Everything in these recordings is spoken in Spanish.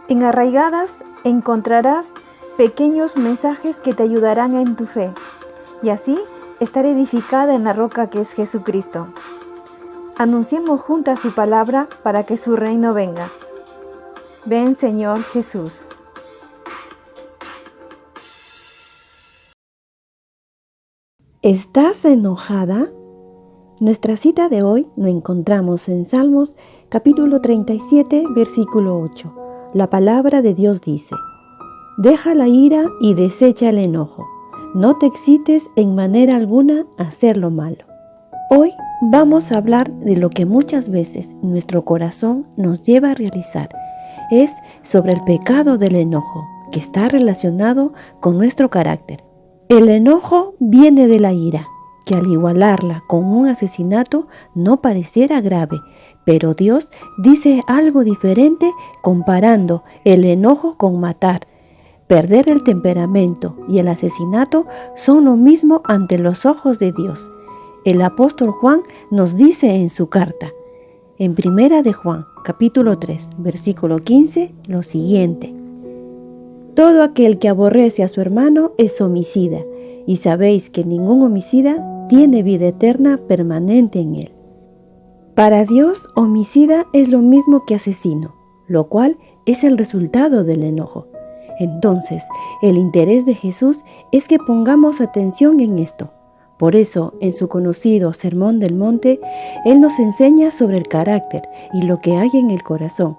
En Arraigadas encontrarás pequeños mensajes que te ayudarán en tu fe y así estar edificada en la roca que es Jesucristo. Anunciemos juntas su palabra para que su reino venga. Ven, Señor Jesús. ¿Estás enojada? Nuestra cita de hoy lo encontramos en Salmos capítulo 37, versículo 8. La palabra de Dios dice: deja la ira y desecha el enojo. No te excites en manera alguna a hacer lo malo. Hoy vamos a hablar de lo que muchas veces nuestro corazón nos lleva a realizar. Es sobre el pecado del enojo, que está relacionado con nuestro carácter. El enojo viene de la ira, que al igualarla con un asesinato no pareciera grave, pero Dios dice algo diferente comparando el enojo con matar. Perder el temperamento y el asesinato son lo mismo ante los ojos de Dios. El apóstol Juan nos dice en su carta, en Primera de Juan, capítulo 3, versículo 15, lo siguiente: todo aquel que aborrece a su hermano es homicida, y sabéis que ningún homicida tiene vida eterna permanente en él. Para Dios, homicida es lo mismo que asesino, lo cual es el resultado del enojo. Entonces, el interés de Jesús es que pongamos atención en esto. Por eso, en su conocido Sermón del Monte, Él nos enseña sobre el carácter y lo que hay en el corazón,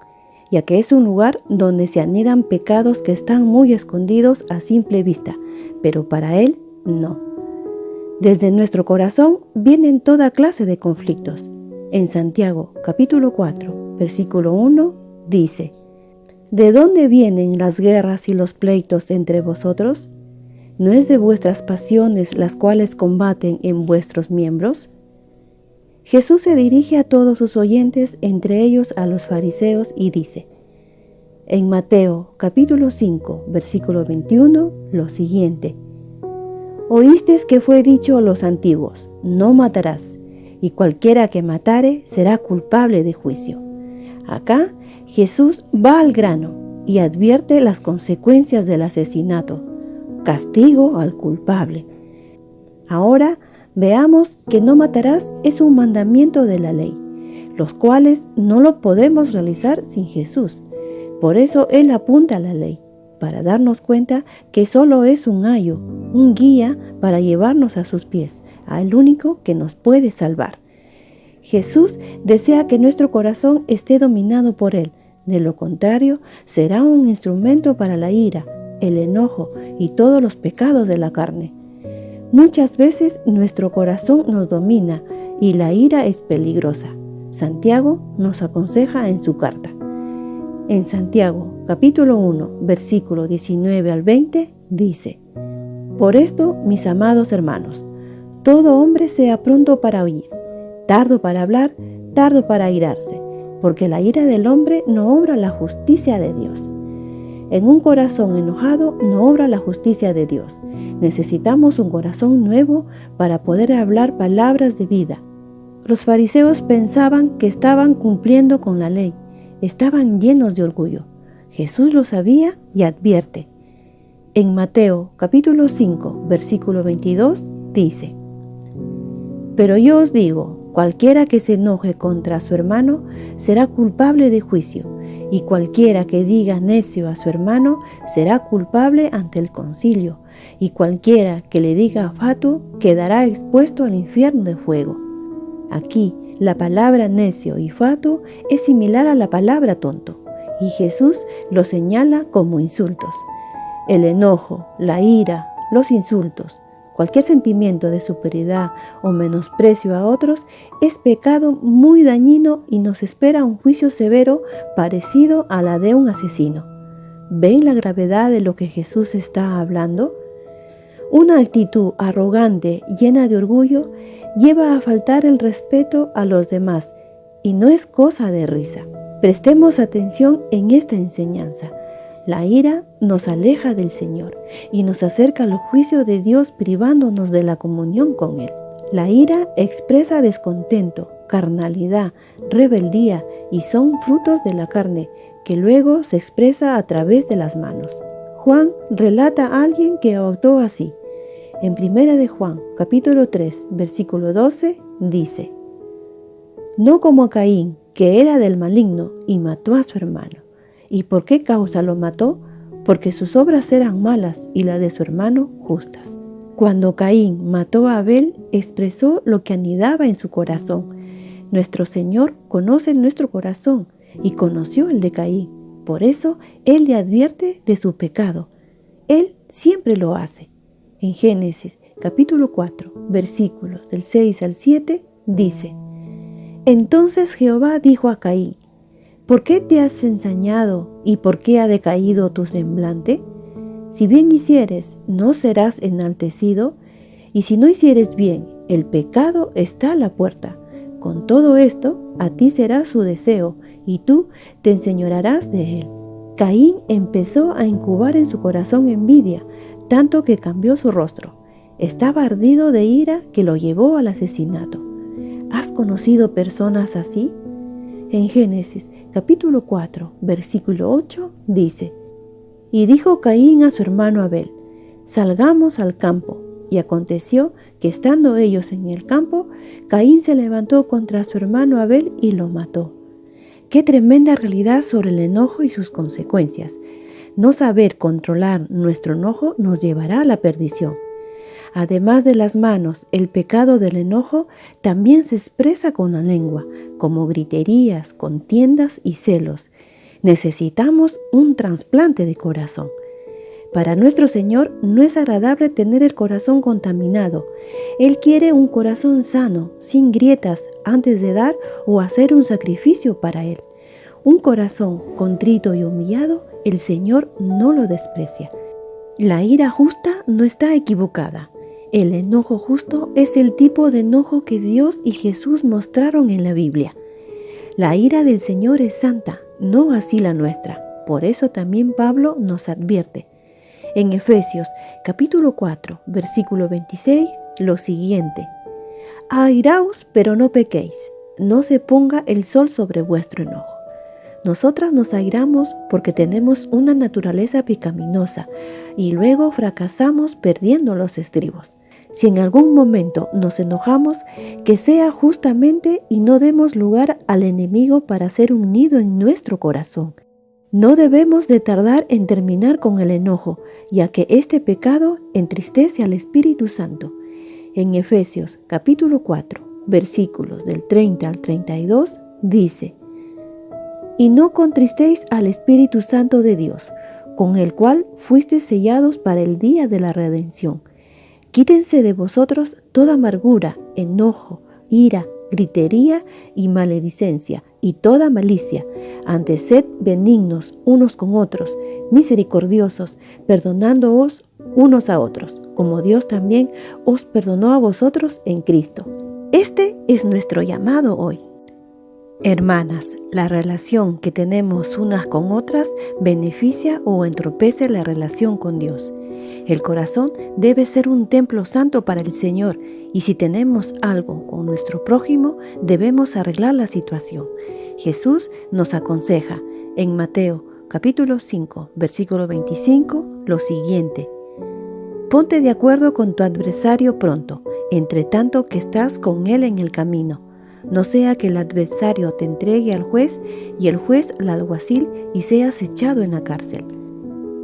ya que es un lugar donde se anidan pecados que están muy escondidos a simple vista, pero para Él no. Desde nuestro corazón vienen toda clase de conflictos. En Santiago, capítulo 4, versículo 1, dice: ¿de dónde vienen las guerras y los pleitos entre vosotros? ¿No es de vuestras pasiones las cuales combaten en vuestros miembros? Jesús se dirige a todos sus oyentes, entre ellos a los fariseos, y dice, en Mateo capítulo 5, versículo 21, lo siguiente: oísteis que fue dicho a los antiguos, no matarás, y cualquiera que matare será culpable de juicio. Acá Jesús va al grano y advierte las consecuencias del asesinato, castigo al culpable. Ahora veamos que no matarás es un mandamiento de la ley, los cuales no lo podemos realizar sin Jesús. Por eso Él apunta a la ley, para darnos cuenta que solo es un ayo, un guía para llevarnos a sus pies, al único que nos puede salvar. Jesús desea que nuestro corazón esté dominado por Él, de lo contrario será un instrumento para la ira, el enojo y todos los pecados de la carne. Muchas veces nuestro corazón nos domina y la ira es peligrosa. Santiago nos aconseja en su carta. En Santiago, capítulo 1, versículo 19 al 20, dice: por esto, mis amados hermanos, todo hombre sea pronto para oír, tardo para hablar, tardo para airarse, porque la ira del hombre no obra la justicia de Dios. En un corazón enojado no obra la justicia de Dios. Necesitamos un corazón nuevo para poder hablar palabras de vida. Los fariseos pensaban que estaban cumpliendo con la ley. Estaban llenos de orgullo. Jesús lo sabía y advierte. En Mateo capítulo 5, versículo 22, dice: pero yo os digo, cualquiera que se enoje contra su hermano será culpable de juicio, y cualquiera que diga necio a su hermano será culpable ante el concilio, y cualquiera que le diga fatuo quedará expuesto al infierno de fuego. Aquí, la palabra necio y fatuo es similar a la palabra tonto, y Jesús lo señala como insultos. El enojo, la ira, los insultos, cualquier sentimiento de superioridad o menosprecio a otros es pecado muy dañino y nos espera un juicio severo parecido a la de un asesino. ¿Ven la gravedad de lo que Jesús está hablando? Una actitud arrogante, llena de orgullo, lleva a faltar el respeto a los demás y no es cosa de risa. Prestemos atención en esta enseñanza. La ira nos aleja del Señor y nos acerca al juicio de Dios privándonos de la comunión con Él. La ira expresa descontento, carnalidad, rebeldía y son frutos de la carne que luego se expresa a través de las manos. Juan relata a alguien que actuó así. En 1 de Juan, capítulo 3, versículo 12, dice: no como Caín, que era del maligno y mató a su hermano. ¿Y por qué causa lo mató? Porque sus obras eran malas y las de su hermano justas. Cuando Caín mató a Abel, expresó lo que anidaba en su corazón. Nuestro Señor conoce nuestro corazón y conoció el de Caín. Por eso, Él le advierte de su pecado. Él siempre lo hace. En Génesis, capítulo 4, versículos del 6 al 7, dice: entonces Jehová dijo a Caín: ¿por qué te has ensañado y por qué ha decaído tu semblante? Si bien hicieres, no serás enaltecido, y si no hicieres bien, el pecado está a la puerta. Con todo esto, a ti será su deseo, y tú te enseñorearás de él. Caín empezó a incubar en su corazón envidia, tanto que cambió su rostro. Estaba ardido de ira que lo llevó al asesinato. ¿Has conocido personas así? En Génesis capítulo 4, versículo 8 dice: y dijo Caín a su hermano Abel: salgamos al campo. Y aconteció que estando ellos en el campo, Caín se levantó contra su hermano Abel y lo mató. Qué tremenda realidad sobre el enojo y sus consecuencias. No saber controlar nuestro enojo nos llevará a la perdición. Además de las manos, el pecado del enojo también se expresa con la lengua, como griterías, contiendas y celos. Necesitamos un trasplante de corazón. Para nuestro Señor no es agradable tener el corazón contaminado. Él quiere un corazón sano, sin grietas, antes de dar o hacer un sacrificio para Él. Un corazón contrito y humillado, el Señor no lo desprecia. La ira justa no está equivocada. El enojo justo es el tipo de enojo que Dios y Jesús mostraron en la Biblia. La ira del Señor es santa, no así la nuestra. Por eso también Pablo nos advierte. En Efesios capítulo 4, versículo 26, lo siguiente: airaos, pero no pequéis, no se ponga el sol sobre vuestro enojo. Nosotras nos airamos porque tenemos una naturaleza pecaminosa y luego fracasamos perdiendo los estribos. Si en algún momento nos enojamos, que sea justamente y no demos lugar al enemigo para hacer un nido en nuestro corazón. No debemos de tardar en terminar con el enojo, ya que este pecado entristece al Espíritu Santo. En Efesios capítulo 4, versículos del 30 al 32, dice: y no contristéis al Espíritu Santo de Dios, con el cual fuisteis sellados para el día de la redención. Quítense de vosotros toda amargura, enojo, ira, gritería y maledicencia, y toda malicia. Antes sed benignos unos con otros, misericordiosos, perdonándoos unos a otros, como Dios también os perdonó a vosotros en Cristo. Este es nuestro llamado hoy. Hermanas, la relación que tenemos unas con otras beneficia o entropece la relación con Dios. El corazón debe ser un templo santo para el Señor, y si tenemos algo con nuestro prójimo, debemos arreglar la situación. Jesús nos aconseja en Mateo capítulo 5, versículo 25, lo siguiente: ponte de acuerdo con tu adversario pronto, entre tanto que estás con él en el camino. No sea que el adversario te entregue al juez y el juez al alguacil y seas echado en la cárcel.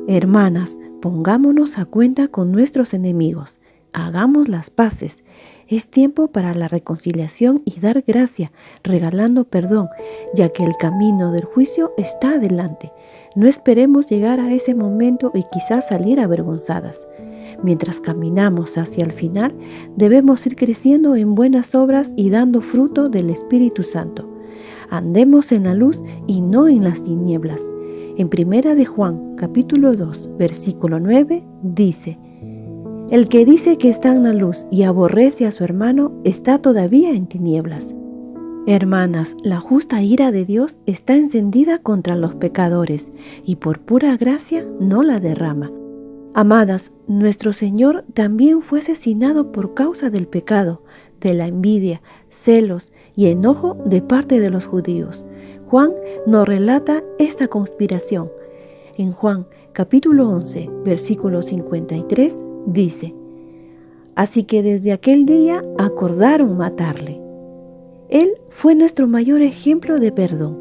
Hermanas, pongámonos a cuenta con nuestros enemigos. Hagamos las paces. Es tiempo para la reconciliación y dar gracia, regalando perdón, ya que el camino del juicio está adelante. No esperemos llegar a ese momento y quizás salir avergonzadas. Mientras caminamos hacia el final, debemos ir creciendo en buenas obras y dando fruto del Espíritu Santo. Andemos en la luz y no en las tinieblas. En 1 de Juan, capítulo 2, versículo 9, dice: el que dice que está en la luz y aborrece a su hermano, está todavía en tinieblas. Hermanas, la justa ira de Dios está encendida contra los pecadores y por pura gracia no la derrama. Amadas, nuestro Señor también fue asesinado por causa del pecado, de la envidia, celos y enojo de parte de los judíos. Juan nos relata esta conspiración. En Juan capítulo 11, versículo 53, dice: Así que desde aquel día acordaron matarle. Él fue nuestro mayor ejemplo de perdón.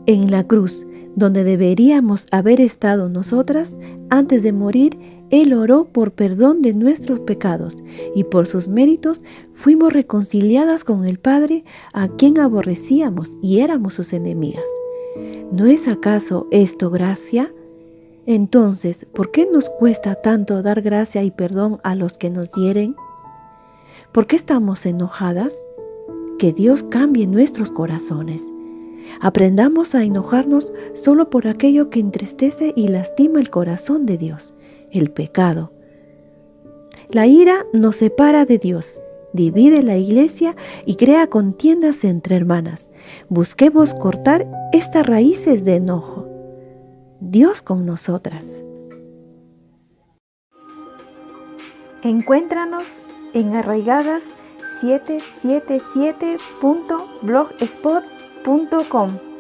En la cruz, donde deberíamos haber estado nosotras, antes de morir, Él oró por perdón de nuestros pecados y por sus méritos fuimos reconciliadas con el Padre, a quien aborrecíamos y éramos sus enemigas. ¿No es acaso esto gracia? Entonces, ¿por qué nos cuesta tanto dar gracia y perdón a los que nos hieren? ¿Por qué estamos enojadas? Que Dios cambie nuestros corazones. Aprendamos a enojarnos solo por aquello que entristece y lastima el corazón de Dios, el pecado. La ira nos separa de Dios, divide la iglesia y crea contiendas entre hermanas. Busquemos cortar estas raíces de enojo. Dios con nosotras. Encuéntranos en arraigadas777.blogspot.com.